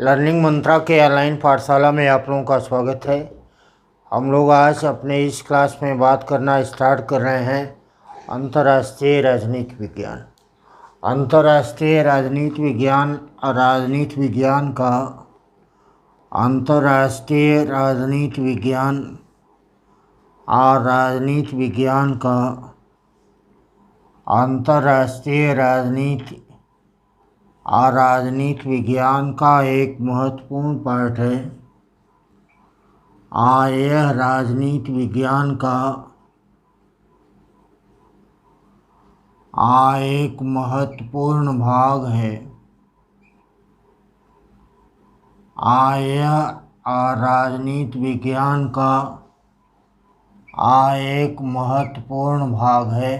Learning मंत्रा के online पाठशाला में आप लोगों का स्वागत है। हम लोग आज अपने इस क्लास में बात करना स्टार्ट कर रहे हैं अंतर्राष्ट्रीय राजनीति विज्ञान। अंतर्राष्ट्रीय राजनीति विज्ञान अंतर्राष्ट्रीय राजनीति विज्ञान और राजनीति विज्ञान का अंतर्राष्ट्रीय राजनीति और राजनीति विज्ञान का एक महत्वपूर्ण पार्ट है। यह राजनीति विज्ञान का एक महत्वपूर्ण भाग है। यह राजनीति विज्ञान का एक महत्वपूर्ण भाग है।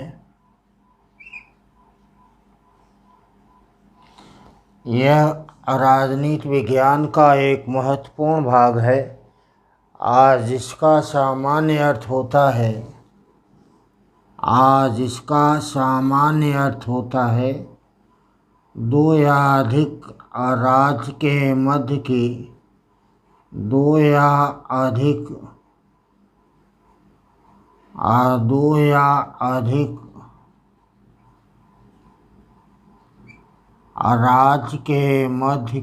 यह राजनीति विज्ञान का एक महत्वपूर्ण भाग है जिसका सामान्य अर्थ होता है दो या अधिक राज्य के मध्य की दो या अधिक राज्य के मध्य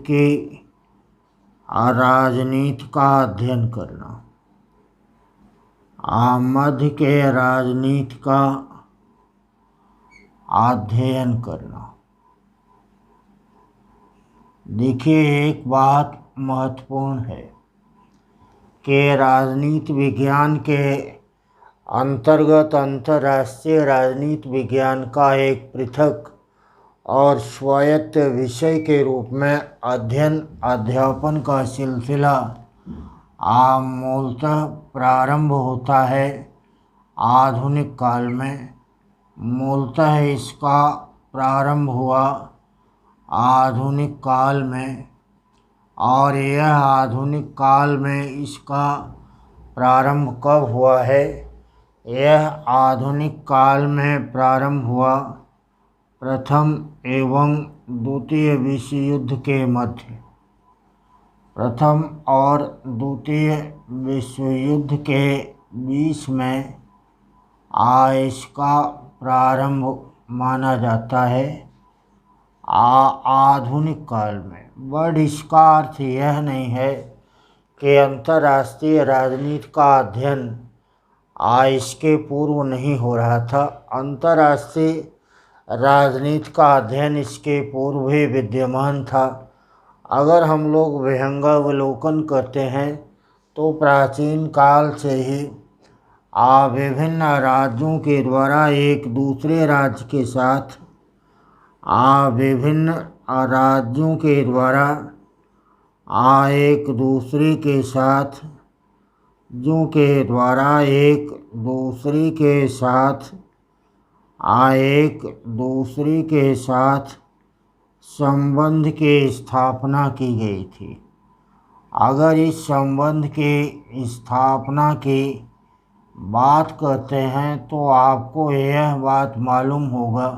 की राजनीति का अध्ययन करना। मध्य के राजनीति का अध्ययन करना। देखिए, एक बात महत्वपूर्ण है कि राजनीति विज्ञान के अंतर्गत अंतर्राष्ट्रीय राजनीति विज्ञान का एक पृथक और स्वायत्त विषय के रूप में अध्यापन का सिलसिला मूलतः प्रारंभ होता है आधुनिक काल में। मूलतः इसका प्रारंभ हुआ आधुनिक काल में, और यह आधुनिक काल में इसका प्रारंभ कब हुआ है? यह आधुनिक काल में प्रारंभ हुआ प्रथम एवं द्वितीय विश्व युद्ध के मध्य। प्रथम और द्वितीय विश्व युद्ध के बीच में इसका प्रारंभ माना जाता है आधुनिक काल में। बट इसका अर्थ यह नहीं है कि अंतर्राष्ट्रीय राजनीति का अध्ययन इसके पूर्व नहीं हो रहा था। अंतर्राष्ट्रीय राजनीति का अध्ययन इसके पूर्व भी विद्यमान था। अगर हम लोग विहंगावलोकन करते हैं तो प्राचीन काल से ही विभिन्न राज्यों के द्वारा एक दूसरे राज्य के साथ विभिन्न राज्यों के द्वारा एक दूसरे के साथ संबंध की स्थापना की गई थी। अगर इस संबंध की स्थापना की बात करते हैं तो आपको यह बात मालूम होगा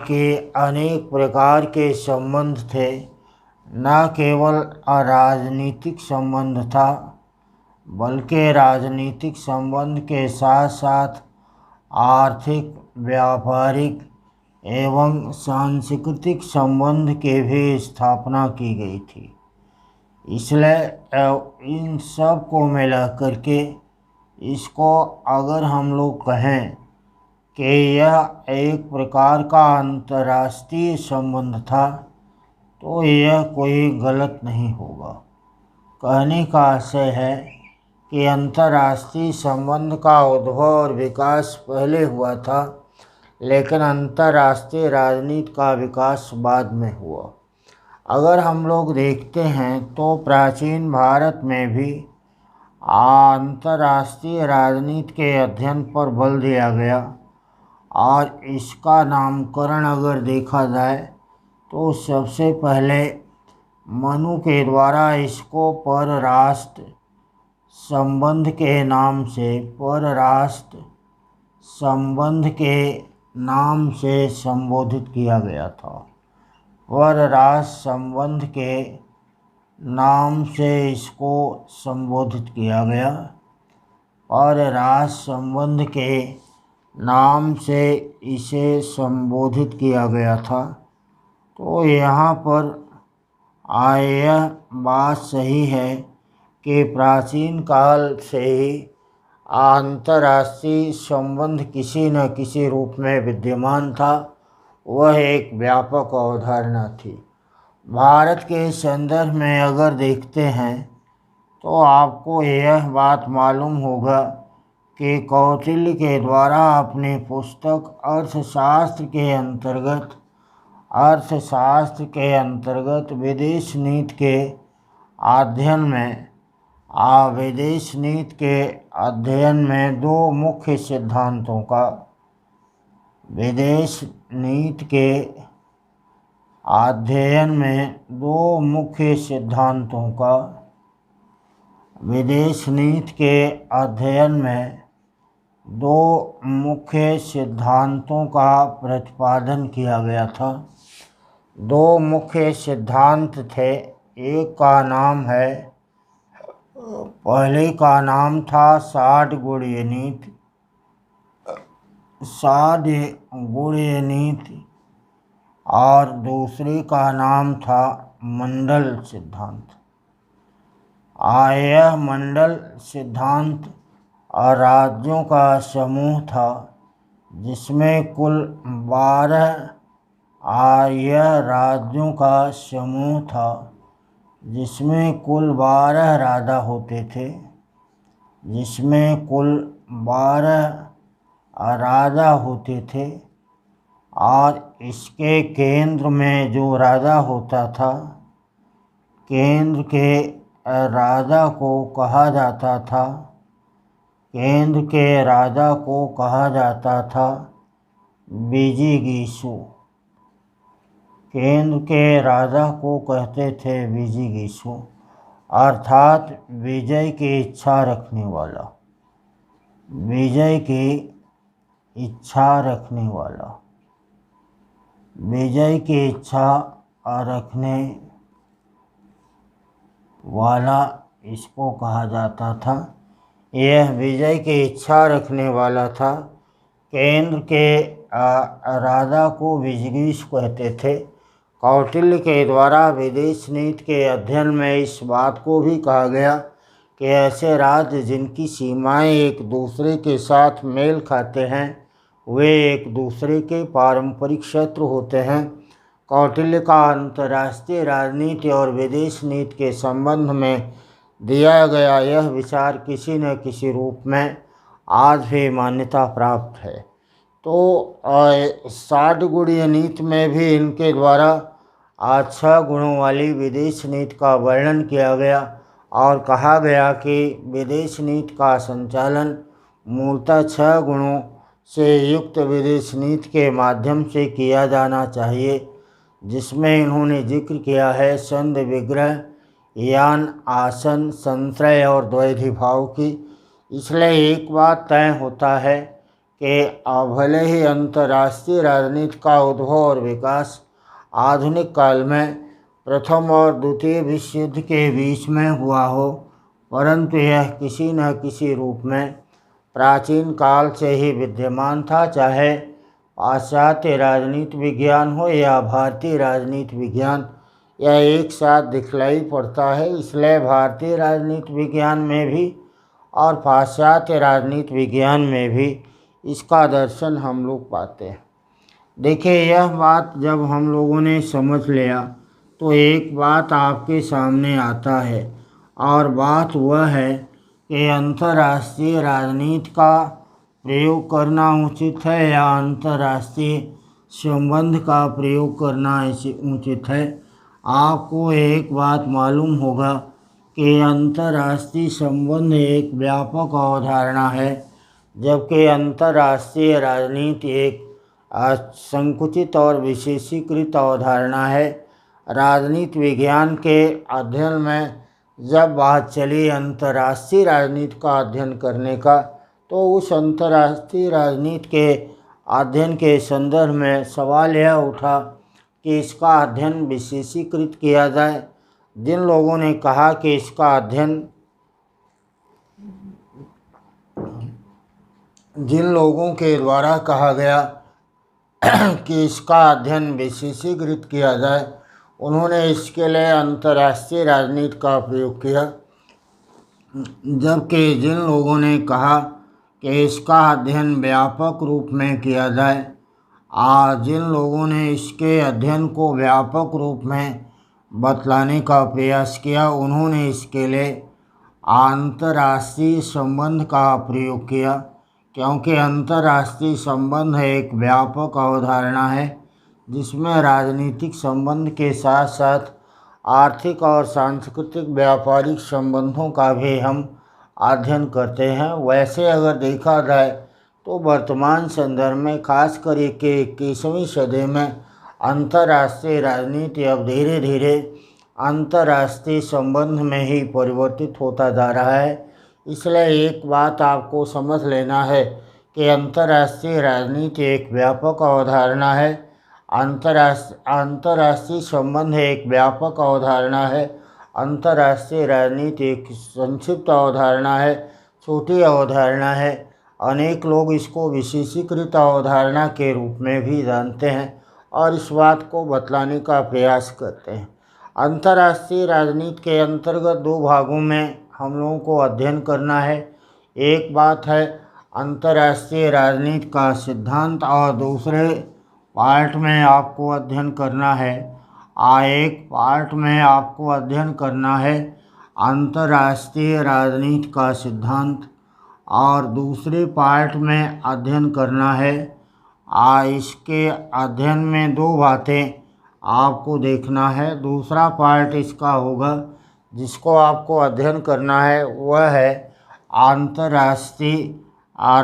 कि अनेक प्रकार के संबंध थे। न केवल राजनीतिक संबंध था, बल्कि राजनीतिक संबंध के साथ साथ आर्थिक, व्यापारिक एवं सांस्कृतिक संबंध के भी स्थापना की गई थी। इसलिए इन सब को मिला करके इसको अगर हम लोग कहें कि यह एक प्रकार का अंतर्राष्ट्रीय संबंध था तो यह कोई गलत नहीं होगा। कहने का आशय है कि अंतर्राष्ट्रीय संबंध का उद्भव और विकास पहले हुआ था, लेकिन अंतर्राष्ट्रीय राजनीति का विकास बाद में हुआ। अगर हम लोग देखते हैं तो प्राचीन भारत में भी अंतर्राष्ट्रीय राजनीति के अध्ययन पर बल दिया गया, और इसका नामकरण अगर देखा जाए तो सबसे पहले मनु के द्वारा इसको परराष्ट्र संबंध के नाम से नाम से संबोधित किया गया था। वर रास संबंध के नाम से इसको संबोधित किया गया और रास संबंध के नाम से इसे संबोधित किया गया था। तो यहाँ पर यह बात सही है कि प्राचीन काल से ही अंतर्राष्ट्रीय संबंध किसी न किसी रूप में विद्यमान था। वह एक व्यापक अवधारणा थी। भारत के संदर्भ में अगर देखते हैं तो आपको यह बात मालूम होगा कि कौटिल्य के द्वारा अपनी पुस्तक अर्थशास्त्र के अंतर्गत विदेश नीति के अध्ययन में दो मुख्य सिद्धांतों का विदेश नीति के अध्ययन में दो मुख्य सिद्धांतों का प्रतिपादन किया गया था। दो मुख्य सिद्धांत थे। पहले का नाम था साठ गुणीय नीति और दूसरे का नाम था मंडल सिद्धांत। यह मंडल सिद्धांत राज्यों का समूह था जिसमें कुल 12 राजा होते थे। और इसके केंद्र में जो राजा होता था, केंद्र के राजा को कहा जाता था विजिगीषु। केंद्र के राजा को कहते थे विजिगीषु, अर्थात विजय की इच्छा रखने वाला। इसको कहा जाता था। यह विजय की इच्छा रखने वाला था। केंद्र के राजा को विजिगीष कहते थे। कौटिल्य के द्वारा विदेश नीति के अध्ययन में इस बात को भी कहा गया कि ऐसे राज्य जिनकी सीमाएं एक दूसरे के साथ मेल खाते हैं वे एक दूसरे के पारंपरिक शत्रु होते हैं। कौटिल्य का अंतर्राष्ट्रीय राजनीति और विदेश नीति के संबंध में दिया गया यह विचार किसी न किसी रूप में आज भी मान्यता प्राप्त है। तो 60 गुणीय नीति में भी इनके द्वारा 6 गुणों वाली विदेश नीति का वर्णन किया गया और कहा गया कि विदेश नीति का संचालन मूलतः 6 गुणों से युक्त विदेश नीति के माध्यम से किया जाना चाहिए, जिसमें इन्होंने जिक्र किया है संधि विग्रह, यान, आसन, संश्रय और द्वैधी भाव की। इसलिए एक बात तय होता है कि भले ही अंतर्राष्ट्रीय राजनीति का उद्भव और विकास आधुनिक काल में प्रथम और द्वितीय विश्व युद्ध के बीच में हुआ हो, परंतु यह किसी न किसी रूप में प्राचीन काल से ही विद्यमान था। चाहे पाश्चात्य राजनीति विज्ञान हो या भारतीय राजनीति विज्ञान, यह एक साथ दिखलाई पड़ता है। इसलिए भारतीय राजनीति विज्ञान में भी और पाश्चात्य राजनीति विज्ञान में भी इसका दर्शन हम लोग पाते हैं। देखिए, यह बात जब हम लोगों ने समझ लिया तो एक बात आपके सामने आता है और बात वह है कि अंतर्राष्ट्रीय राजनीति का प्रयोग करना उचित है या अंतर्राष्ट्रीय संबंध का प्रयोग करना उचित है। आपको एक बात मालूम होगा कि अंतर्राष्ट्रीय संबंध एक व्यापक अवधारणा है, जबकि अंतर्राष्ट्रीय राजनीति एक संकुचित और विशेषीकृत अवधारणा है। राजनीति विज्ञान के अध्ययन में जब बात चली अंतर्राष्ट्रीय राजनीति का अध्ययन करने का, तो उस अंतर्राष्ट्रीय राजनीति के अध्ययन के संदर्भ में सवाल यह उठा कि इसका अध्ययन विशेषीकृत किया जाए। जिन लोगों ने कहा कि इसका अध्ययन जिन लोगों के द्वारा कहा गया कि इसका अध्ययन विशेषीकृत किया जाए, उन्होंने इसके लिए अंतर्राष्ट्रीय राजनीति का प्रयोग किया, जबकि जिन लोगों ने कहा कि इसका अध्ययन व्यापक रूप में किया जाए, जिन लोगों ने इसके अध्ययन को व्यापक रूप में बतलाने का प्रयास किया, उन्होंने इसके लिए अंतर्राष्ट्रीय संबंध का प्रयोग किया, क्योंकि अंतर्राष्ट्रीय संबंध एक व्यापक अवधारणा है जिसमें राजनीतिक संबंध के साथ साथ आर्थिक और सांस्कृतिक व्यापारिक संबंधों का भी हम अध्ययन करते हैं। वैसे अगर देखा जाए तो वर्तमान संदर्भ में खासकर 21वीं सदी में अंतर्राष्ट्रीय राजनीति अब धीरे धीरे अंतर्राष्ट्रीय संबंध में ही परिवर्तित होता जा रहा है। इसलिए एक बात आपको समझ लेना है कि अंतर्राष्ट्रीय राजनीति एक व्यापक अवधारणा है। अंतर्राष्ट्रीय संबंध एक व्यापक अवधारणा है। अंतर्राष्ट्रीय राजनीति एक संक्षिप्त अवधारणा है, छोटी अवधारणा है। अनेक लोग इसको विशेषीकृत अवधारणा के रूप में भी जानते हैं और इस बात को बतलाने का प्रयास करते हैं। अंतर्राष्ट्रीय राजनीति के अंतर्गत दो भागों में हम लोगों को अध्ययन करना है। एक बात है अंतर्राष्ट्रीय राजनीति का सिद्धांत और दूसरे पार्ट में आपको अध्ययन करना है एक पार्ट में आपको अध्ययन करना है अंतर्राष्ट्रीय राजनीति का सिद्धांत और दूसरे पार्ट में अध्ययन करना है इसके अध्ययन में दो बातें आपको देखना है। दूसरा पार्ट इसका होगा जिसको आपको अध्ययन करना है, वह है अंतर्राष्ट्रीय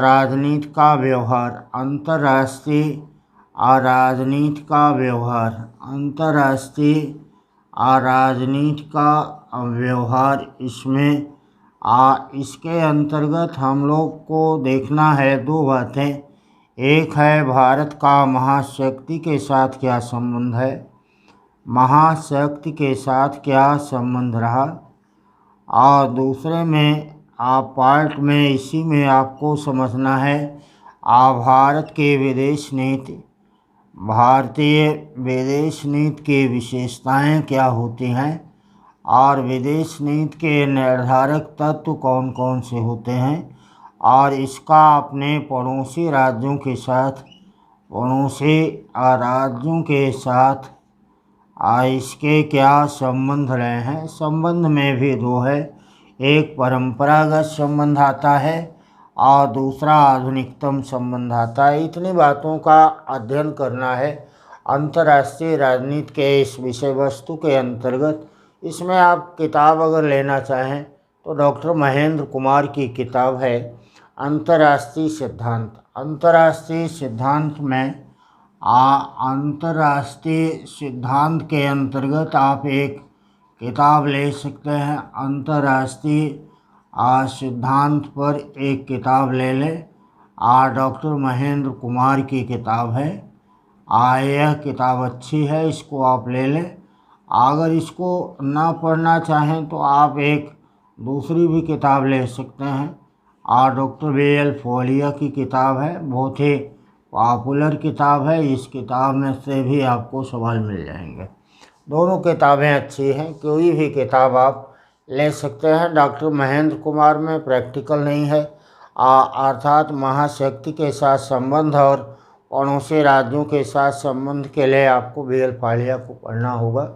राजनीति का व्यवहार। अंतर्राष्ट्रीय राजनीति का व्यवहार अंतर्राष्ट्रीय राजनीति का व्यवहार इसमें इसके अंतर्गत हम लोग को देखना है दो बातें। एक है भारत का महाशक्ति के साथ क्या संबंध है, महाशक्ति के साथ क्या संबंध रहा, और दूसरे में पार्ट में इसी में आपको समझना है भारत के विदेश नीति, भारतीय विदेश नीति की विशेषताएं क्या होती हैं और विदेश नीति के निर्धारक तत्व कौन कौन से होते हैं और इसका अपने पड़ोसी राज्यों के साथ इसके क्या संबंध रहे हैं। संबंध में भी दो है, एक परंपरागत संबंध आता है और दूसरा आधुनिकतम संबंध आता है। इतनी बातों का अध्ययन करना है अंतर्राष्ट्रीय राजनीति के इस विषय वस्तु के अंतर्गत। इसमें आप किताब अगर लेना चाहें तो डॉक्टर महेंद्र कुमार की किताब है अंतर्राष्ट्रीय सिद्धांत। अंतर्राष्ट्रीय सिद्धांत में अंतर्राष्ट्रीय सिद्धांत के अंतर्गत आप एक किताब ले सकते हैं। अंतर्राष्ट्रीय सिद्धांत पर एक किताब ले लें, डॉक्टर महेंद्र कुमार की किताब है। यह किताब अच्छी है, इसको आप ले लें। अगर इसको ना पढ़ना चाहें तो आप एक दूसरी भी किताब ले सकते हैं, डॉक्टर BL फोलिया की किताब है, बहुत ही पॉपुलर किताब है। इस किताब में से भी आपको सवाल मिल जाएंगे। दोनों किताबें अच्छी हैं, कोई भी किताब आप ले सकते हैं। डॉक्टर महेंद्र कुमार में प्रैक्टिकल नहीं है, अर्थात महाशक्ति के साथ संबंध और पड़ोसी राज्यों के साथ संबंध के लिए आपको BL फोलिया को पढ़ना होगा।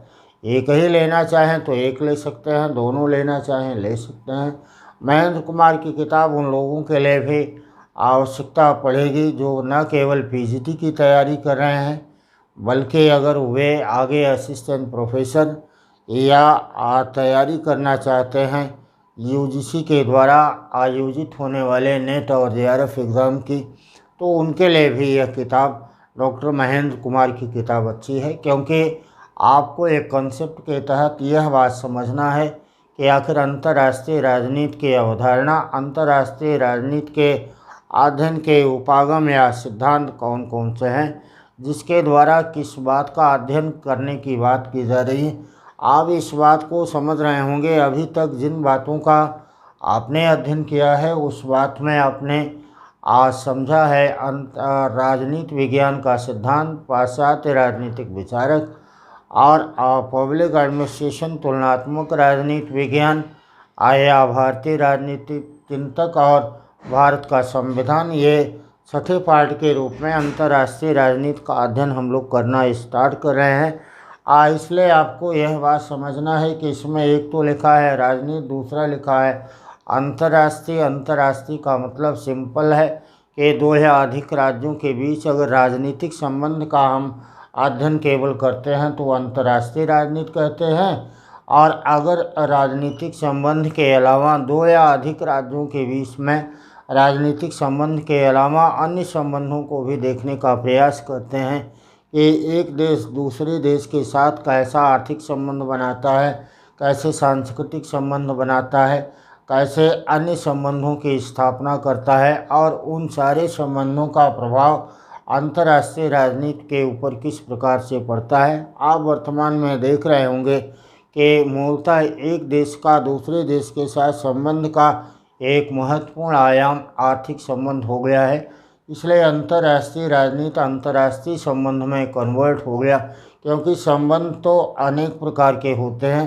एक ही लेना चाहें तो एक ले सकते हैं, दोनों लेना चाहें ले सकते हैं। महेंद्र कुमार की किताब उन लोगों के लिए भी आवश्यकता पड़ेगी जो न केवल PhD की तैयारी कर रहे हैं बल्कि अगर वे आगे असिस्टेंट प्रोफेसर या तैयारी करना चाहते हैं UGC के द्वारा आयोजित होने वाले नेट और JRF एग्ज़ाम की, तो उनके लिए भी यह किताब डॉक्टर महेंद्र कुमार की किताब अच्छी है, क्योंकि आपको एक कॉन्सेप्ट के तहत यह बात समझना है कि आखिर अंतर्राष्ट्रीय राजनीति की अवधारणा, अंतर्राष्ट्रीय राजनीति के अध्ययन के उपागम या सिद्धांत कौन कौन से हैं जिसके द्वारा किस बात का अध्ययन करने की बात की जा रही है। आप इस बात को समझ रहे होंगे। अभी तक जिन बातों का आपने अध्ययन किया है उस बात में आपने आज समझा है राजनीति विज्ञान का सिद्धांत, पाश्चात्य राजनीतिक विचारक और पब्लिक एडमिनिस्ट्रेशन, तुलनात्मक राजनीति विज्ञान, आया भारतीय राजनीतिक चिंतक और भारत का संविधान। ये छठे पार्ट के रूप में अंतर्राष्ट्रीय राजनीति का अध्ययन हम लोग करना स्टार्ट कर रहे हैं। इसलिए आपको यह बात समझना है कि इसमें एक तो लिखा है राजनीति, दूसरा लिखा है अंतर्राष्ट्रीय। अंतर्राष्ट्रीय का मतलब सिंपल है कि दो या अधिक राज्यों के बीच अगर राजनीतिक संबंध का हम अध्ययन केवल करते हैं तो अंतर्राष्ट्रीय राजनीति कहते हैं। और अगर राजनीतिक संबंध के अलावा दो या अधिक राज्यों के बीच में राजनीतिक संबंध के अलावा अन्य संबंधों को भी देखने का प्रयास करते हैं कि एक देश दूसरे देश के साथ कैसा आर्थिक संबंध बनाता है, कैसे सांस्कृतिक संबंध बनाता है, कैसे अन्य संबंधों की स्थापना करता है और उन सारे संबंधों का प्रभाव अंतर्राष्ट्रीय राजनीति के ऊपर किस प्रकार से पड़ता है। आप वर्तमान में देख रहे होंगे कि मूलतः एक देश का दूसरे देश के साथ संबंध का एक महत्वपूर्ण आयाम आर्थिक संबंध हो गया है। इसलिए अंतर्राष्ट्रीय राजनीति अंतर्राष्ट्रीय संबंध में कन्वर्ट हो गया, क्योंकि संबंध तो अनेक प्रकार के होते हैं।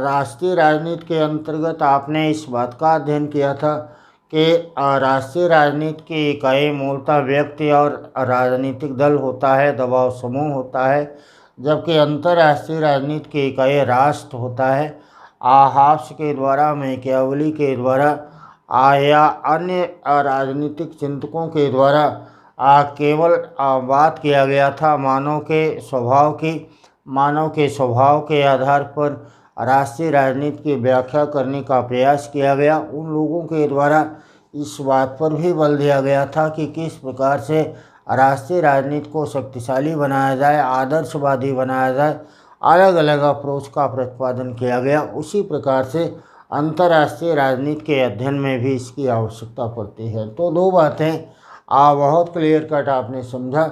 राष्ट्रीय राजनीति के अंतर्गत आपने इस बात का अध्ययन किया था कि राष्ट्रीय राजनीति की इकाई मूलतः व्यक्ति और राजनीतिक दल होता है, दबाव समूह होता है, जबकि अंतर्राष्ट्रीय राजनीति की इकाई राष्ट्र होता है। हाब्स के द्वारा, मैकियावेली के द्वारा या अन्य राजनीतिक चिंतकों के द्वारा केवल बात किया गया था मानव के स्वभाव के आधार पर राष्ट्रीय राजनीति की व्याख्या करने का प्रयास किया गया। उन लोगों के द्वारा इस बात पर भी बल दिया गया था कि किस प्रकार से राष्ट्रीय राजनीति को शक्तिशाली बनाया जाए, आदर्शवादी बनाया जाए, अलग अलग अप्रोच का प्रतिपादन किया गया। उसी प्रकार से अंतर्राष्ट्रीय राजनीति के अध्ययन में भी इसकी आवश्यकता पड़ती है। तो दो बातें बहुत क्लियर कट आपने समझा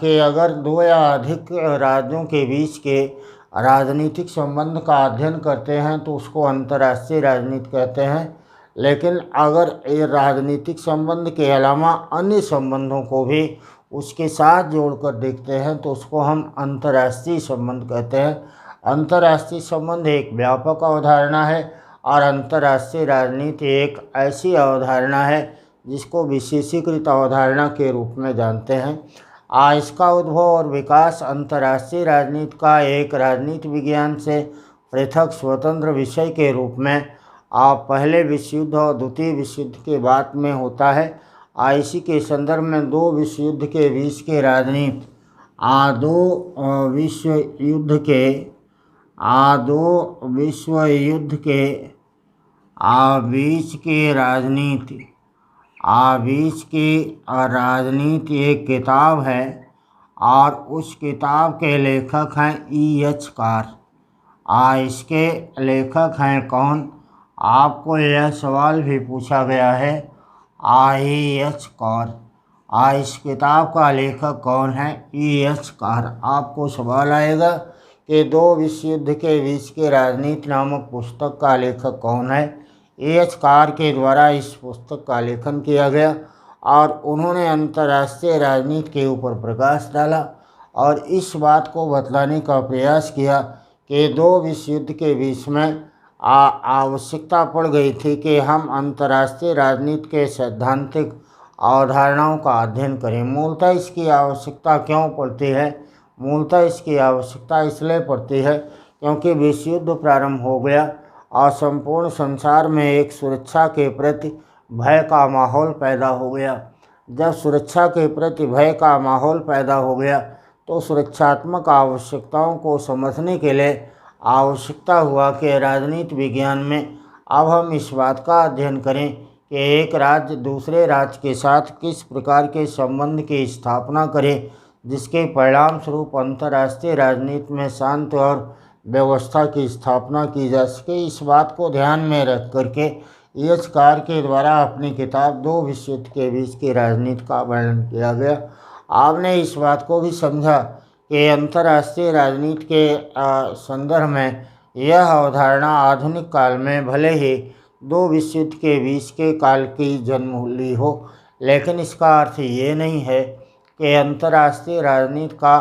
कि अगर दो या अधिक राज्यों के बीच के राजनीतिक संबंध का अध्ययन करते हैं तो उसको अंतर्राष्ट्रीय राजनीति कहते हैं। लेकिन अगर ये राजनीतिक संबंध के अलावा अन्य संबंधों को भी उसके साथ जोड़कर देखते हैं तो उसको हम अंतर्राष्ट्रीय संबंध कहते हैं। अंतर्राष्ट्रीय संबंध एक व्यापक अवधारणा है और अंतर्राष्ट्रीय राजनीति एक ऐसी अवधारणा है जिसको विशेषीकृत अवधारणा के रूप में जानते हैं। इसका उद्भव और विकास अंतर्राष्ट्रीय राजनीति का एक राजनीति विज्ञान से पृथक स्वतंत्र विषय के रूप में पहले विश्व युद्ध और द्वितीय विश्व युद्ध के बाद में होता है। इसी के संदर्भ में दो विश्व युद्ध के बीच के राजनीति दो विश्व युद्ध के बीच की राजनीति एक किताब है और उस किताब के लेखक हैं E.H. कार। इसके लेखक हैं कौन? आपको यह सवाल भी पूछा गया है E.H. कार। इस किताब का लेखक कौन है? E.H. कार। आपको सवाल आएगा कि दो विश्व युद्ध के बीच के राजनीति नामक पुस्तक का लेखक कौन है? E.H. कार के द्वारा इस पुस्तक का लेखन किया गया और उन्होंने अंतर्राष्ट्रीय राजनीति के ऊपर प्रकाश डाला और इस बात को बतलाने का प्रयास किया कि दो विश्व युद्ध के बीच में आवश्यकता पड़ गई थी कि हम अंतर्राष्ट्रीय राजनीति के सैद्धांतिक अवधारणाओं का अध्ययन करें। मूलतः इसकी आवश्यकता क्यों पड़ती है? मूलतः इसकी आवश्यकता इसलिए पड़ती है क्योंकि विश्व युद्ध प्रारंभ हो गया और संपूर्ण संसार में एक सुरक्षा के प्रति भय का माहौल पैदा हो गया। जब सुरक्षा के प्रति भय का माहौल पैदा हो गया तो सुरक्षात्मक आवश्यकताओं को समझने के लिए आवश्यकता हुआ कि राजनीति विज्ञान में अब हम इस बात का अध्ययन करें कि एक राज्य दूसरे राज्य के साथ किस प्रकार के संबंध की स्थापना करे, जिसके परिणाम स्वरूप अंतर्राष्ट्रीय राजनीति में शांति और व्यवस्था की स्थापना की जा सके। इस बात को ध्यान में रख करके कार के द्वारा अपनी किताब दो विश्व युद्ध के बीच की राजनीति का वर्णन किया गया। आपने इस बात को भी समझा कि अंतर्राष्ट्रीय राजनीति के संदर्भ में यह अवधारणा आधुनिक काल में भले ही दो विश्व युद्ध के बीच के काल की जन्म ली हो, लेकिन इसका अर्थ ये नहीं है कि अंतर्राष्ट्रीय राजनीति का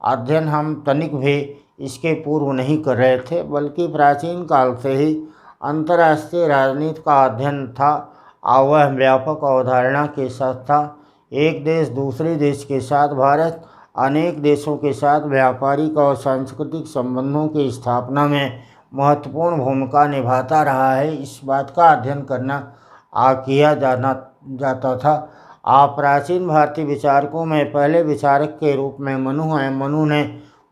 अध्ययन हम तनिक भी इसके पूर्व नहीं कर रहे थे, बल्कि प्राचीन काल से ही अंतर्राष्ट्रीय राजनीति का अध्ययन था और वह व्यापक अवधारणा के साथ था। एक देश दूसरे देश के साथ, भारत अनेक देशों के साथ व्यापारिक और सांस्कृतिक संबंधों की स्थापना में महत्वपूर्ण भूमिका निभाता रहा है, इस बात का अध्ययन करना किया जाता था। प्राचीन भारतीय विचारकों में पहले विचारक के रूप में मनु हैं। मनु ने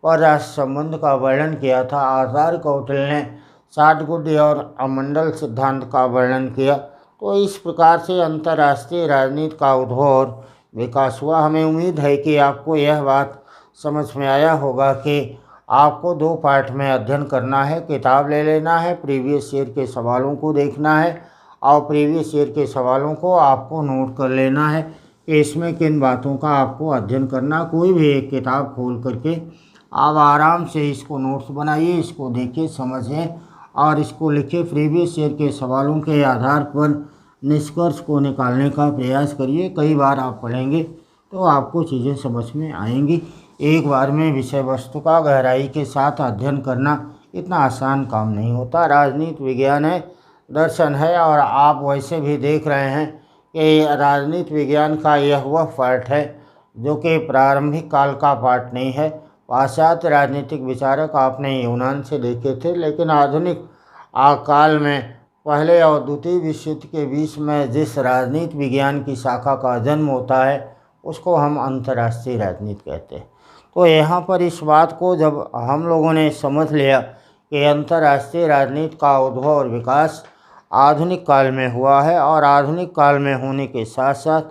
परराष्ट्र संबंध का वर्णन किया था। आचार्य कौटिल्य ने साठगुड्डी और अमंडल सिद्धांत का वर्णन किया। तो इस प्रकार से अंतर्राष्ट्रीय राजनीति का उद्भव और विकास हुआ। हमें उम्मीद है कि आपको यह बात समझ में आया होगा कि आपको दो पार्ट में अध्ययन करना है। किताब ले लेना है, प्रीवियस ईयर के सवालों को देखना है और प्रीवियस ईयर के सवालों को आपको नोट कर लेना है कि इसमें किन बातों का आपको अध्ययन करना। कोई भी एक किताब खोल करके आप आराम से इसको नोट्स बनाइए, इसको देखिए, समझिए और इसको लिखिए। प्रीवियस ईयर के सवालों के आधार पर निष्कर्ष को निकालने का प्रयास करिए। कई बार आप पढ़ेंगे तो आपको चीज़ें समझ में आएंगी। एक बार में विषय वस्तु का गहराई के साथ अध्ययन करना इतना आसान काम नहीं होता। राजनीति विज्ञान है, दर्शन है, और आप वैसे भी देख रहे हैं कि राजनीति विज्ञान का यह वह पार्ट है जो कि प्रारंभिक काल का पार्ट नहीं है। पाश्चात्य राजनीतिक विचारक आपने यूनान से देखे थे, लेकिन आधुनिक काल में पहले और द्वितीय विश्व युद्ध के बीच में जिस राजनीति विज्ञान की शाखा का जन्म होता है उसको हम अंतर्राष्ट्रीय राजनीति कहते हैं। तो यहाँ पर इस बात को जब हम लोगों ने समझ लिया कि अंतर्राष्ट्रीय राजनीति का उद्भव और विकास आधुनिक काल में हुआ है, और आधुनिक काल में होने के साथ साथ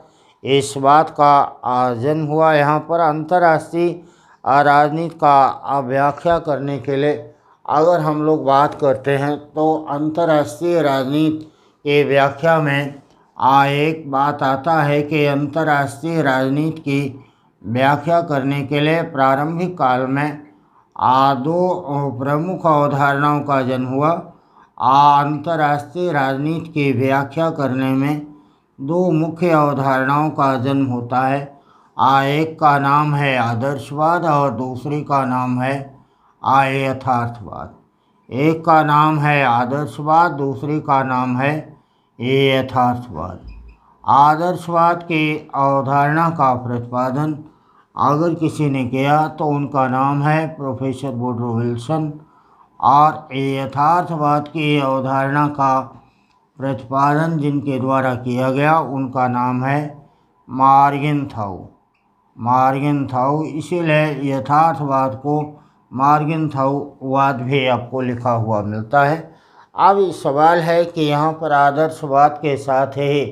इस बात का जन्म हुआ यहाँ पर अंतर्राष्ट्रीय राजनीति का व्याख्या करने के लिए अगर हम लोग बात करते हैं तो अंतर्राष्ट्रीय राजनीति के व्याख्या में एक बात आता है कि अंतर्राष्ट्रीय राजनीति की व्याख्या करने के लिए प्रारंभिक काल में दो प्रमुख अवधारणाओं का जन्म हुआ। अंतर्राष्ट्रीय राजनीति की व्याख्या करने में दो मुख्य अवधारणाओं का जन्म होता है। एक का नाम है आदर्शवाद और दूसरी का नाम है यथार्थवाद। एक का नाम है आदर्शवाद, दूसरी का नाम है यथार्थवाद। आदर्शवाद की अवधारणा का प्रतिपादन अगर किसी ने किया तो उनका नाम है प्रोफेसर वुडरो विल्सन, और यथार्थवाद की अवधारणा का प्रतिपादन जिनके द्वारा किया गया उनका नाम है मार्गेनथाउ। मार्गेनथाउ, इसीलिए यथार्थवाद को मार्गेनथाउ वाद भी आपको लिखा हुआ मिलता है। अब सवाल है कि यहाँ पर आदर्शवाद के साथ ही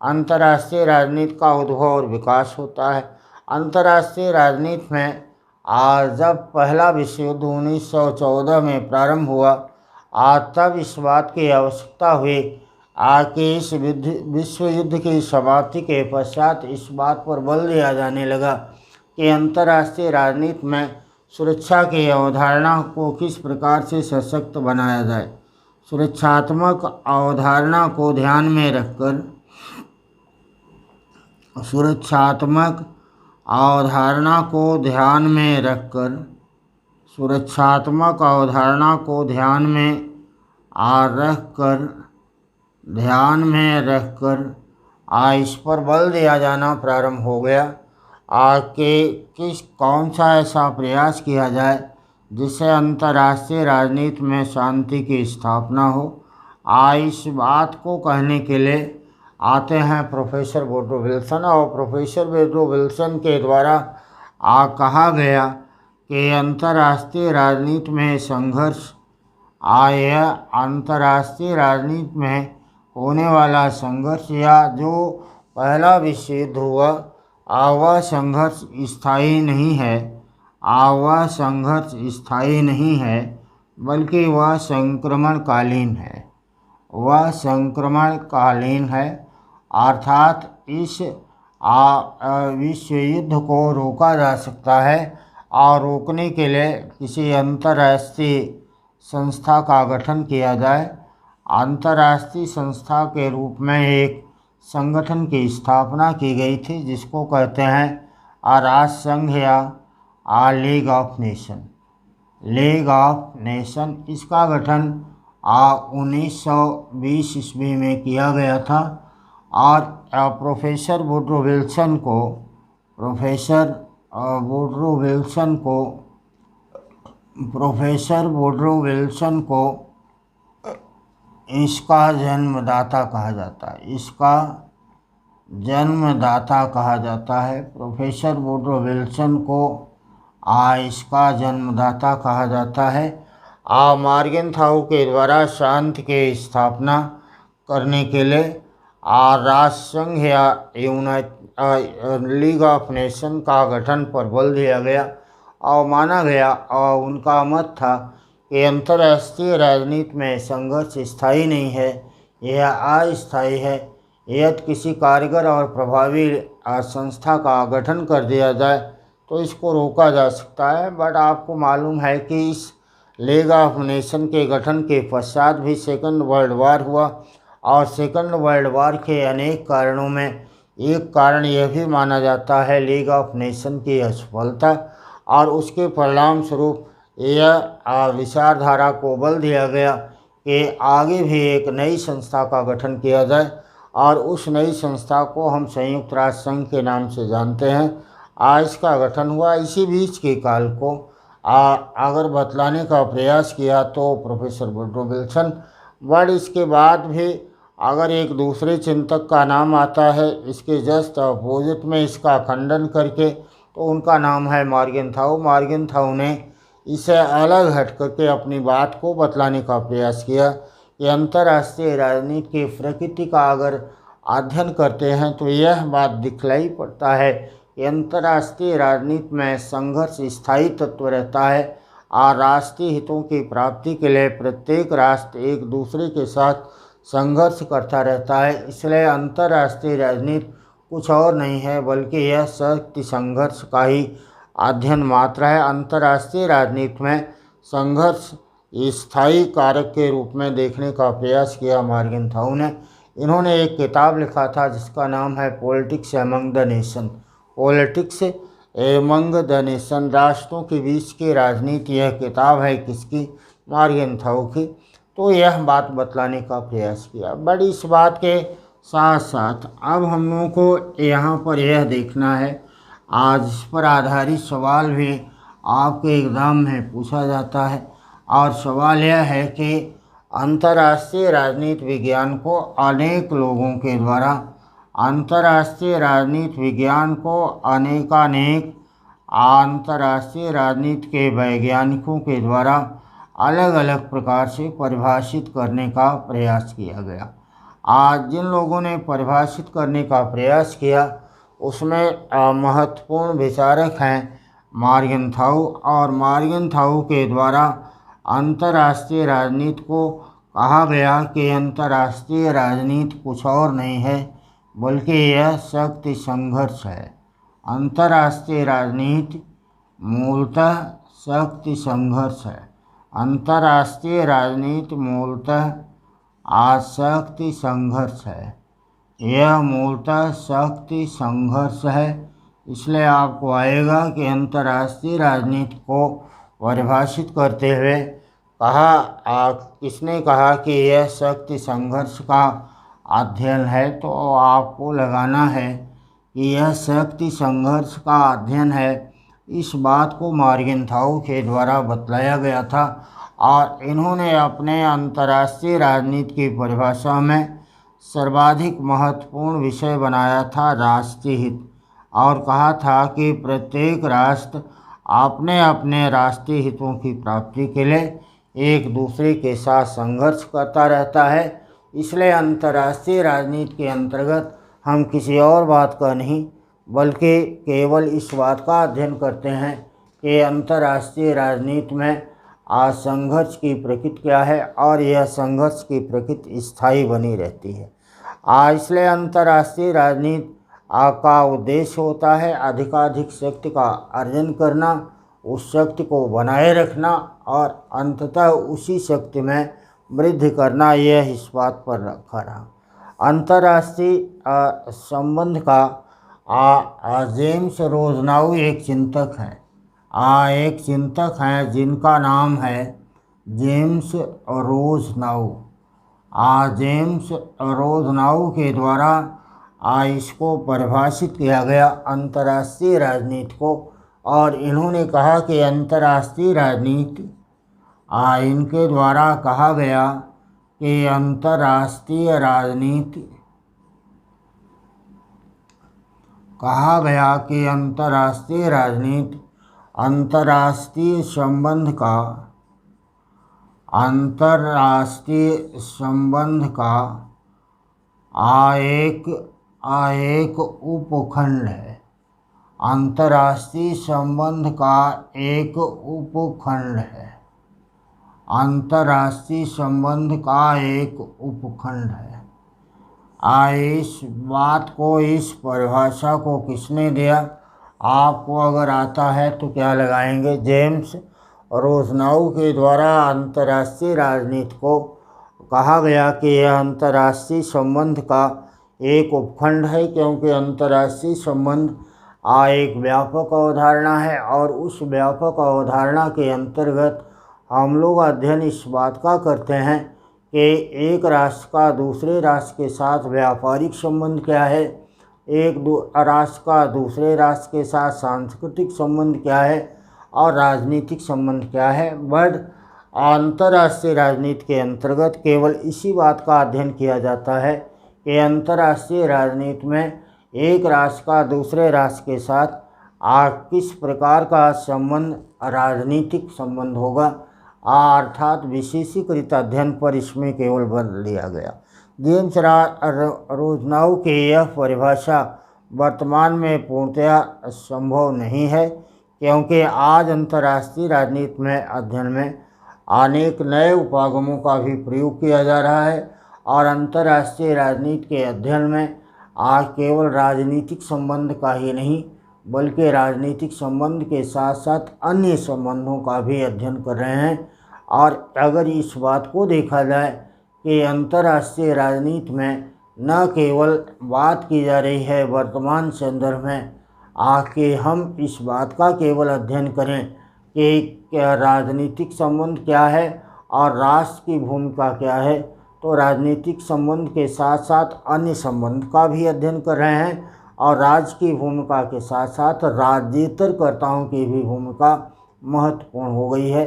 अंतर्राष्ट्रीय राजनीति का उद्भव और विकास होता है। अंतर्राष्ट्रीय राजनीति में जब पहला विश्व युद्ध 1914 में प्रारंभ हुआ, तब इस बात की आवश्यकता हुई कि इस विश्व युद्ध की समाप्ति के पश्चात इस बात पर बल दिया जाने लगा कि अंतर्राष्ट्रीय राजनीति में सुरक्षा की अवधारणा को किस प्रकार से सशक्त बनाया जाए। सुरक्षात्मक अवधारणा को ध्यान में रखकर सुरक्षात्मक अवधारणा को ध्यान में रखकर इस पर बल दिया जाना प्रारंभ हो गया कि कौन सा ऐसा प्रयास किया जाए जिससे अंतर्राष्ट्रीय राजनीति में शांति की स्थापना हो। इस बात को कहने के लिए आते हैं प्रोफेसर वुडरो विल्सन, और प्रोफेसर वुडरो विल्सन के द्वारा कहा गया कि अंतर्राष्ट्रीय राजनीति में संघर्ष अंतर्राष्ट्रीय राजनीति में होने वाला संघर्ष या जो पहला विश्व युद्ध हुआ वह संघर्ष स्थायी नहीं है, बल्कि वह संक्रमणकालीन है। वह संक्रमणकालीन है, अर्थात इस विश्व युद्ध को रोका जा सकता है और रोकने के लिए किसी अंतर्राष्ट्रीय संस्था का गठन किया जाए। अंतर्राष्ट्रीय संस्था के रूप में एक संगठन की स्थापना की गई थी जिसको कहते हैं राष्ट्र संघ या league of nation. League of nation, इसका गठन 1920 ईस्वी में किया गया था और प्रोफेसर वुडरो विल्सन को इसका जन्मदाता कहा जाता है। इसका जन्मदाता कहा जाता है। प्रोफेसर वुडरो विल्सन को इसका जन्मदाता कहा जाता है। मॉर्गनथाउ के द्वारा शांति की स्थापना करने के लिए राष्ट्र संघ या लीग ऑफ नेशन का गठन पर बल दिया गया और माना गया और उनका मत था कि अंतर्राष्ट्रीय राजनीति में संघर्ष स्थायी नहीं है, यह अस्थायी है। यदि किसी कारगर और प्रभावी संस्था का गठन कर दिया जाए तो इसको रोका जा सकता है। बट आपको मालूम है कि इस लीग ऑफ नेशन के गठन के पश्चात भी सेकंड वर्ल्ड वार हुआ और सेकंड वर्ल्ड वार के अनेक कारणों में एक कारण यह भी माना जाता है लीग ऑफ नेशन की असफलता, और उसके परिणाम स्वरूप यह विचारधारा को बल दिया गया कि आगे भी एक नई संस्था का गठन किया जाए और उस नई संस्था को हम संयुक्त राष्ट्र संघ के नाम से जानते हैं। इसका गठन हुआ। इसी बीच के काल को अगर बतलाने का प्रयास किया तो प्रोफेसर वुडरो विल्सन, बट इसके बाद भी अगर एक दूसरे चिंतक का नाम आता है इसके जस्ट अपोजिट में इसका खंडन करके, तो उनका नाम है मॉर्गनथाउ। मॉर्गनथाउ ने इसे अलग हट करके अपनी बात को बतलाने का प्रयास किया कि अंतर्राष्ट्रीय राजनीति की प्रकृति का अगर अध्ययन करते हैं तो यह बात दिखलाई पड़ता है कि अंतर्राष्ट्रीय राजनीति में संघर्ष स्थायी तत्व रहता है और राष्ट्रीय हितों की प्राप्ति के लिए प्रत्येक राष्ट्र एक दूसरे के साथ संघर्ष करता रहता है। इसलिए अंतर्राष्ट्रीय राजनीति कुछ और नहीं है बल्कि यह शक्ति संघर्ष का ही अध्ययन मात्र है। अंतर्राष्ट्रीय राजनीति में संघर्ष स्थायी कारक के रूप में देखने का प्रयास किया मॉर्गनथाउ ने। इन्होंने एक किताब लिखा था जिसका नाम है politics among the nation. Politics among the nation, राष्ट्रों के बीच की राजनीति, यह किताब है किसकी? मॉर्गनथाउ की। तो यह बात बतलाने का प्रयास किया। बट इस बात के साथ साथ अब हम लोगों को यहाँ पर यह देखना है, आज इस पर आधारित सवाल भी आपके एग्ज़ाम में पूछा जाता है और सवाल यह है कि अंतर्राष्ट्रीय राजनीति विज्ञान को अनेक लोगों के द्वारा, अंतर्राष्ट्रीय राजनीति विज्ञान को अनेकानेक अंतर्राष्ट्रीय राजनीति के वैज्ञानिकों के द्वारा अलग अलग प्रकार से परिभाषित करने का प्रयास किया गया। आज जिन लोगों ने परिभाषित करने का प्रयास किया उसमें महत्वपूर्ण विचारक हैं मॉर्गनथाउ, और मॉर्गनथाउ के द्वारा अंतर्राष्ट्रीय राजनीति को कहा गया कि अंतर्राष्ट्रीय राजनीति कुछ और नहीं है बल्कि यह शक्ति संघर्ष है। अंतर्राष्ट्रीय राजनीति मूलतः शक्ति संघर्ष है। अंतर्राष्ट्रीय राजनीति मूलतः शक्ति संघर्ष है। यह मूलतः शक्ति संघर्ष है। इसलिए आपको आएगा कि अंतर्राष्ट्रीय राजनीति को परिभाषित करते हुए किसने कहा कि यह शक्ति संघर्ष का अध्ययन है, तो आपको लगाना है कि यह शक्ति संघर्ष का अध्ययन है। इस बात को मॉर्गनथाउ के द्वारा बतलाया गया था और इन्होंने अपने अंतर्राष्ट्रीय राजनीति की परिभाषा में सर्वाधिक महत्वपूर्ण विषय बनाया था राष्ट्रीय हित, और कहा था कि प्रत्येक राष्ट्र अपने अपने राष्ट्रीय हितों की प्राप्ति के लिए एक दूसरे के साथ संघर्ष करता रहता है। इसलिए अंतर्राष्ट्रीय राजनीति के अंतर्गत हम किसी और बात का नहीं बल्कि केवल इस बात का अध्ययन करते हैं कि अंतर्राष्ट्रीय राजनीति में संघर्ष की प्रकृति क्या है और यह संघर्ष की प्रकृति स्थायी बनी रहती है। इसलिए अंतर्राष्ट्रीय राजनीति का उद्देश्य होता है अधिकाधिक शक्ति का अर्जन करना, उस शक्ति को बनाए रखना और अंततः उसी शक्ति में वृद्धि करना। यह इस बात पर रखा रहा। अंतर्राष्ट्रीय संबंध का जेम्स रोजनाऊ एक चिंतक हैं जिनका नाम है जेम्स रोजनाऊ। जेम्स रोजनाऊ के द्वारा इसको परिभाषित किया गया अंतर्राष्ट्रीय राजनीति को, और इन्होंने कहा कि अंतर्राष्ट्रीय राजनीति इनके द्वारा कहा गया कि अंतर्राष्ट्रीय राजनीति अंतर्राष्ट्रीय संबंध का एक उपखंड है। अंतर्राष्ट्रीय संबंध का एक उपखंड है। अंतर्राष्ट्रीय संबंध का एक उपखंड है। इस बात को, इस परिभाषा को किसने दिया? आपको अगर आता है तो क्या लगाएंगे? जेम्स रोजनाऊ के द्वारा अंतर्राष्ट्रीय राजनीति को कहा गया कि यह अंतर्राष्ट्रीय संबंध का एक उपखंड है, क्योंकि अंतर्राष्ट्रीय संबंध एक व्यापक अवधारणा है और उस व्यापक अवधारणा के अंतर्गत हम लोग अध्ययन इस बात का करते हैं कि एक राष्ट्र का दूसरे राष्ट्र के साथ व्यापारिक संबंध क्या है, एक राष्ट्र का दूसरे राष्ट्र के साथ सांस्कृतिक संबंध क्या है और राजनीतिक संबंध क्या है। बट अंतर्राष्ट्रीय राजनीति के अंतर्गत केवल इसी बात का अध्ययन किया जाता है कि अंतर्राष्ट्रीय राजनीति में एक राष्ट्र का दूसरे राष्ट्र के साथ किस प्रकार का संबंध, राजनीतिक संबंध होगा, अर्थात विशेषीकृत अध्ययन पर इसमें केवल बल दिया गया। जेम्स रोजनाऊ की यह परिभाषा वर्तमान में पूर्णतया संभव नहीं है, क्योंकि आज अंतर्राष्ट्रीय राजनीति में अध्ययन में अनेक नए उपागमों का भी प्रयोग किया जा रहा है और अंतर्राष्ट्रीय राजनीति के अध्ययन में आज केवल राजनीतिक संबंध का ही नहीं बल्कि राजनीतिक संबंध के साथ साथ अन्य संबंधों का भी अध्ययन कर रहे हैं। और अगर इस बात को देखा जाए कि अंतर्राष्ट्रीय राजनीति में न केवल बात की जा रही है वर्तमान संदर्भ में कि हम इस बात का केवल अध्ययन करें कि क्या राजनीतिक संबंध क्या है और राष्ट्र की भूमिका क्या है, तो राजनीतिक संबंध के साथ साथ अन्य संबंध का भी अध्ययन कर रहे हैं और राज्य की भूमिका के साथ साथ राज्येतरकर्ताओं की भी भूमिका महत्वपूर्ण हो गई है।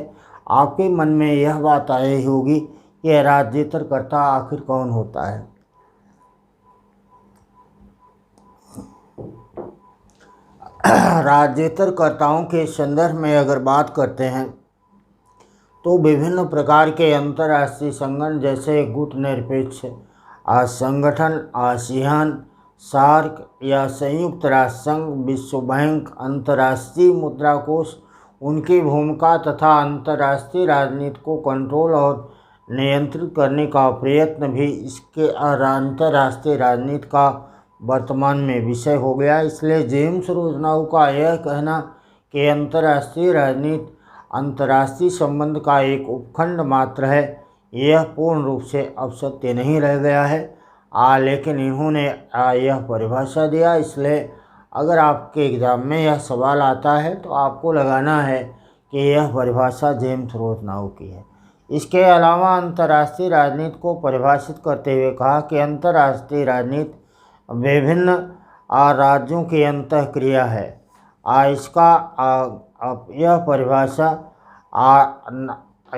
आपके मन में यह बात आई होगी कि राज्येतरकर्ता आखिर कौन होता है। राज्येतरकर्ताओं के संदर्भ में अगर बात करते हैं तो विभिन्न प्रकार के अंतर्राष्ट्रीय संगठन जैसे गुटनिरपेक्ष संगठन, आसियान, सार्क या संयुक्त राष्ट्र संघ, विश्व बैंक, अंतर्राष्ट्रीय मुद्रा कोष, उनकी भूमिका तथा अंतर्राष्ट्रीय राजनीति को कंट्रोल और नियंत्रित करने का प्रयत्न भी इसके अंतर्राष्ट्रीय राजनीति का वर्तमान में विषय हो गया। इसलिए जेम्स रोजनाऊ का यह कहना कि अंतर्राष्ट्रीय राजनीति अंतर्राष्ट्रीय संबंध का एक उपखंड मात्र है, यह पूर्ण रूप से अब सत्य नहीं रह गया है। लेकिन इन्होंने यह परिभाषा दिया। इसलिए अगर आपके एग्ज़ाम में यह सवाल आता है तो आपको लगाना है कि यह परिभाषा जेम्स रोजनाऊ की है। इसके अलावा अंतर्राष्ट्रीय राजनीति को परिभाषित करते हुए कहा कि अंतर्राष्ट्रीय राजनीति विभिन्न राज्यों की अंतःक्रिया है।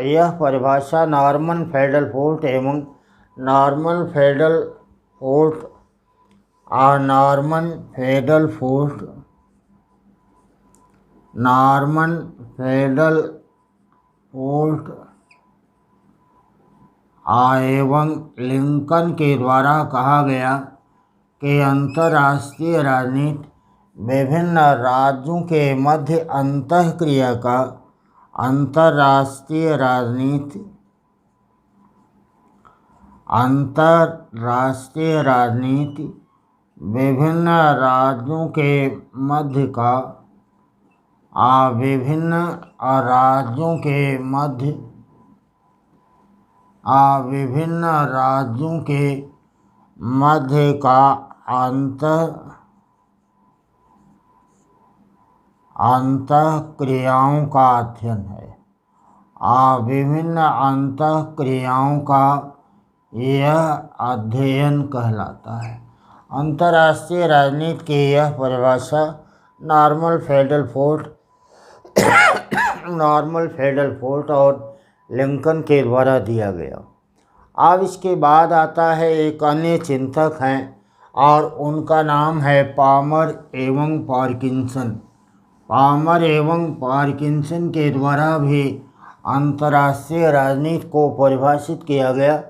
यह परिभाषा नॉर्मन फेडरल फोर्ट एवं लिंकन के द्वारा कहा गया कि अंतर्राष्ट्रीय राजनीति विभिन्न राज्यों के मध्य अंतःक्रिया का अंतर्राष्ट्रीय राजनीति विभिन्न राज्यों के मध्य का विभिन्न राज्यों के मध्य का अंतःक्रियाओं का अध्ययन है। विभिन्न अंतःक्रियाओं का यह अध्ययन कहलाता है। अंतर्राष्ट्रीय राजनीति की यह परिभाषा नॉर्मन फेडरल फोर्ट और लिंकन के द्वारा दिया गया। अब इसके बाद आता है एक अन्य चिंतक हैं और उनका नाम है पामर एवं पार्किंसन के द्वारा भी अंतर्राष्ट्रीय राजनीति को परिभाषित किया गया।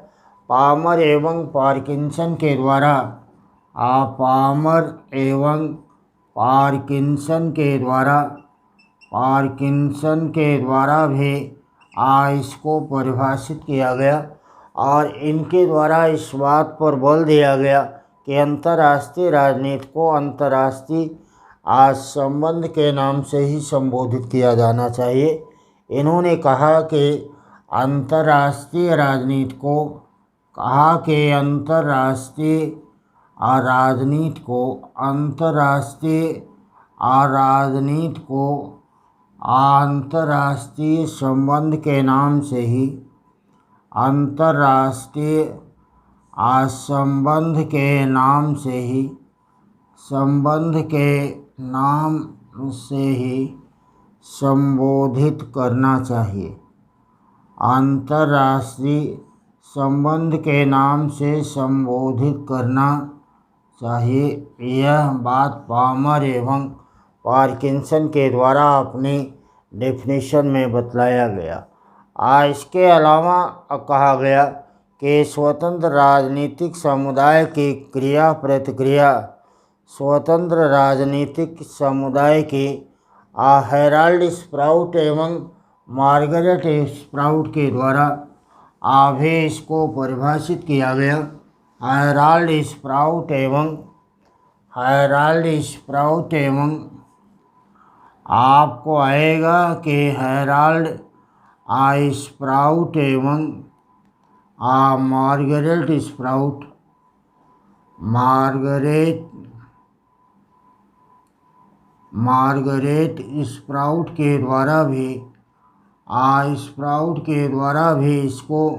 पामर एवं पार्किंसन के द्वारा भी इसको परिभाषित किया गया और इनके द्वारा इस बात पर बल दिया गया कि अंतर्राष्ट्रीय राजनीति को अंतर्राष्ट्रीय संबंध के नाम से ही संबोधित किया जाना चाहिए। इन्होंने कहा कि अंतर्राष्ट्रीय राजनीति को अंतर्राष्ट्रीय संबंध के नाम से ही संबोधित करना चाहिए। अंतर्राष्ट्रीय संबंध के नाम से संबोधित करना चाहिए। यह बात पामर एवं पार्किंसन के द्वारा अपनी डेफिनेशन में बतलाया गया। इसके अलावा कहा गया कि स्वतंत्र राजनीतिक समुदाय की क्रिया प्रतिक्रिया स्वतंत्र राजनीतिक समुदाय की हेराल्ड स्प्राउट एवं मार्गरेट स्प्राउट के द्वारा भी इसको परिभाषित किया गया। हेराल्ड स्प्राउट एवं आपको आएगा कि हेराल्ड स्प्राउट एवं मार्गरेट स्प्राउट के द्वारा भी इसको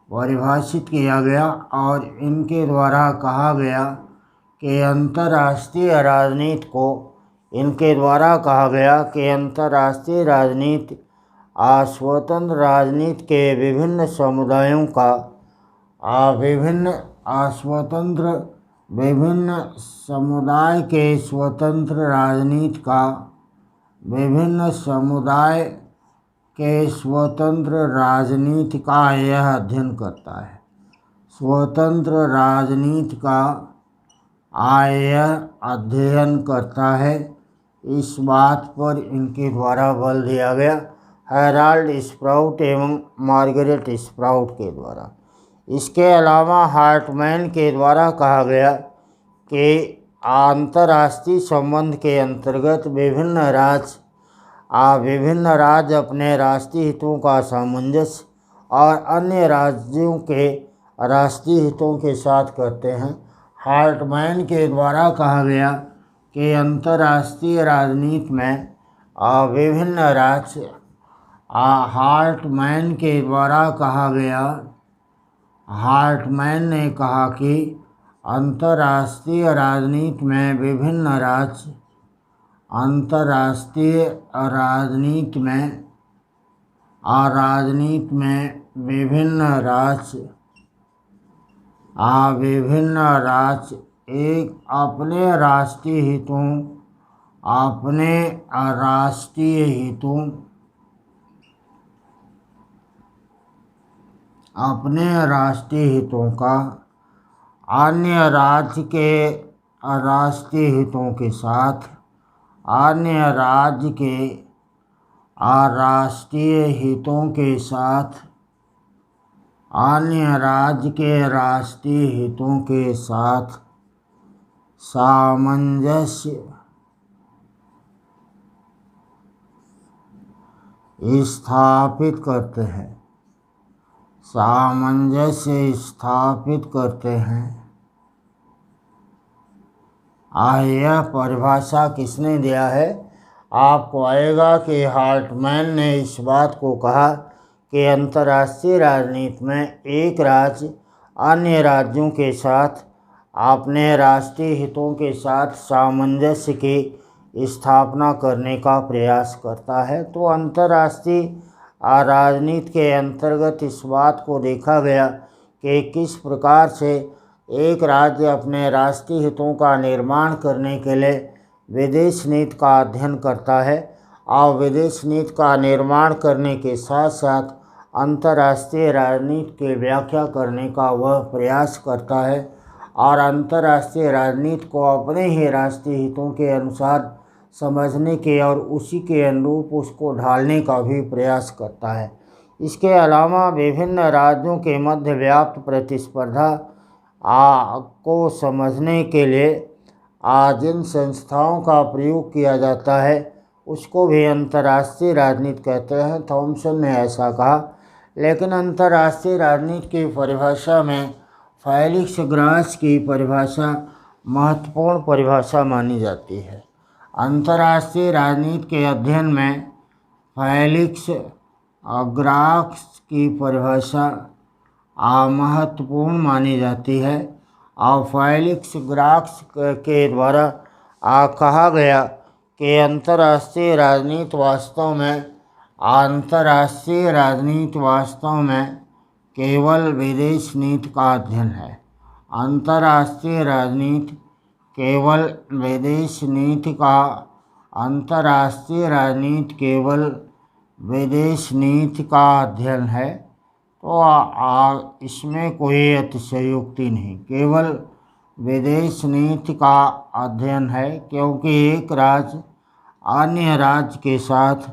परिभाषित किया गया और इनके द्वारा कहा गया कि अंतर्राष्ट्रीय राजनीति स्वतंत्र राजनीति के विभिन्न समुदायों का विभिन्न समुदाय के स्वतंत्र राजनीति का यह अध्ययन करता है। स्वतंत्र राजनीति का यह अध्ययन करता है। इस बात पर इनके द्वारा बल दिया गया हेराल्ड स्प्राउट एवं मार्गरेट स्प्राउट के द्वारा। इसके अलावा हार्टमैन के द्वारा कहा गया कि अंतर्राष्ट्रीय संबंध के अंतर्गत विभिन्न राज्य अपने राष्ट्रीय हितों का सामंजस्य और अन्य राज्यों के राष्ट्रीय हितों के साथ करते हैं। हार्टमैन के द्वारा कहा गया कि अंतर्राष्ट्रीय राजनीति में विभिन्न राज्य हार्टमैन ने कहा कि अंतर्राष्ट्रीय राजनीति में विभिन्न राज्य एक अपने राष्ट्रीय हितों का अन्य राज्य के राष्ट्रीय हितों के साथ राष्ट्रीय हितों के साथ अन्य राज्य के राष्ट्रीय हितों के साथ सामंजस्य स्थापित करते हैं। सामंजस्य स्थापित करते हैं। यह परिभाषा किसने दिया है? आपको आएगा कि हार्टमैन ने इस बात को कहा कि अंतर्राष्ट्रीय राजनीति में एक राज्य अन्य राज्यों के साथ अपने राष्ट्रीय हितों के साथ सामंजस्य की स्थापना करने का प्रयास करता है। तो अंतर्राष्ट्रीय राजनीति के अंतर्गत इस बात को देखा गया कि किस प्रकार से एक राज्य अपने राष्ट्रीय हितों का निर्माण करने के लिए विदेश नीति का अध्ययन करता है और विदेश नीति का निर्माण करने के साथ साथ अंतर्राष्ट्रीय राजनीति की व्याख्या करने का वह प्रयास करता है और अंतर्राष्ट्रीय राजनीति को अपने ही राष्ट्रीय हितों के अनुसार समझने के और उसी के अनुरूप उसको ढालने का भी प्रयास करता है। इसके अलावा विभिन्न राज्यों के मध्य व्याप्त प्रतिस्पर्धा को समझने के लिए जिन संस्थाओं का प्रयोग किया जाता है उसको भी अंतर्राष्ट्रीय राजनीति कहते हैं। थॉमसन ने ऐसा कहा। लेकिन अंतर्राष्ट्रीय राजनीति की परिभाषा में फेलिक्स ग्रास की परिभाषा महत्वपूर्ण परिभाषा मानी जाती है। अंतर्राष्ट्रीय राजनीति के अध्ययन में फेलिक्स ग्रास की परिभाषा महत्वपूर्ण मानी जाती है और फेलिक्स ग्रास के द्वारा कहा गया कि अंतर्राष्ट्रीय राजनीति वास्तव में केवल विदेश नीति का अध्ययन है। अंतर्राष्ट्रीय राजनीति केवल विदेश नीति का अध्ययन है। तो इसमें कोई अतिशयोक्ति नहीं, केवल विदेश नीति का अध्ययन है, क्योंकि एक राज्य अन्य राज्य के साथ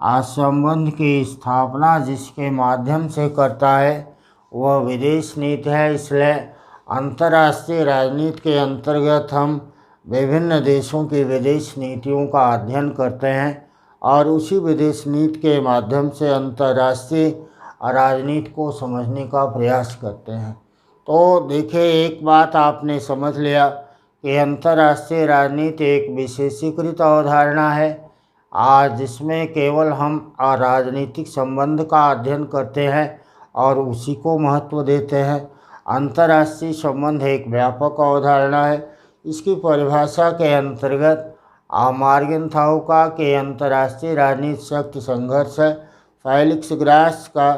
संबंध की स्थापना जिसके माध्यम से करता है वह विदेश नीति है। इसलिए अंतर्राष्ट्रीय राजनीति के अंतर्गत हम विभिन्न देशों की विदेश नीतियों का अध्ययन करते हैं और उसी विदेश नीति के माध्यम से अंतर्राष्ट्रीय राजनीति को समझने का प्रयास करते हैं। तो देखिए, एक बात आपने समझ लिया कि अंतर्राष्ट्रीय राजनीति एक विशेषीकृत अवधारणा है जिसमें केवल हम राजनीतिक संबंध का अध्ययन करते हैं और उसी को महत्व देते हैं। अंतर्राष्ट्रीय संबंध एक व्यापक अवधारणा है। इसकी परिभाषा के अंतर्गत मॉर्गनथाउ के अंतर्राष्ट्रीय राजनीति शक्ति संघर्ष है। फेलिक्स ग्रास का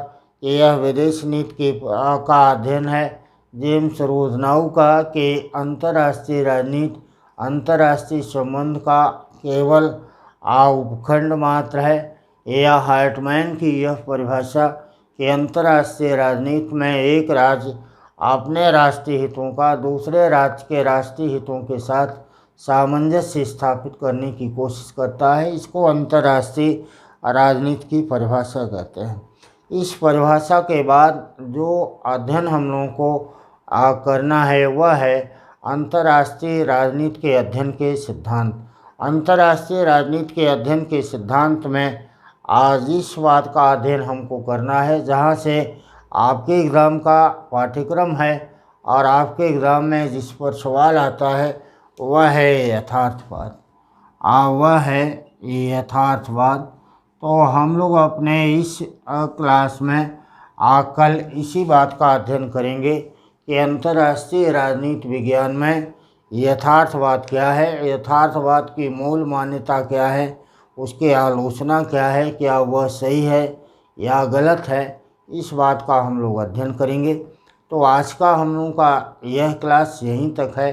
यह विदेश नीति का अध्ययन है। जेम्स रोजनाउ का कि अंतर्राष्ट्रीय राजनीति अंतर्राष्ट्रीय संबंध का केवल उपखंड मात्र है। यह हार्टमैन की यह परिभाषा कि अंतर्राष्ट्रीय राजनीति में एक राज्य अपने राष्ट्रीय हितों का दूसरे राज्य के राष्ट्रीय हितों के साथ सामंजस्य स्थापित करने की कोशिश करता है, इसको अंतर्राष्ट्रीय राजनीति की परिभाषा कहते हैं। इस परिभाषा के बाद जो अध्ययन हम लोगों को करना है वह है अंतर्राष्ट्रीय राजनीति के अध्ययन के सिद्धांत। अंतर्राष्ट्रीय राजनीति के अध्ययन के सिद्धांत में आज इस बात का अध्ययन हमको करना है, जहाँ से आपके एग्ज़ाम का पाठ्यक्रम है और आपके एग्ज़ाम में जिस पर सवाल आता है वह है यथार्थवाद। तो हम लोग अपने इस क्लास में कल इसी बात का अध्ययन करेंगे कि अंतर्राष्ट्रीय राजनीति विज्ञान में यथार्थवाद क्या है, यथार्थवाद की मूल मान्यता क्या है, उसकी आलोचना क्या है, क्या वह सही है या गलत है, इस बात का हम लोग अध्ययन करेंगे। तो आज का हम लोगों का यह क्लास यहीं तक है।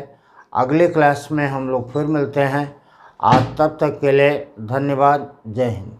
अगले क्लास में हम लोग फिर मिलते हैं। आज तब तक के लिए धन्यवाद। जय हिंद।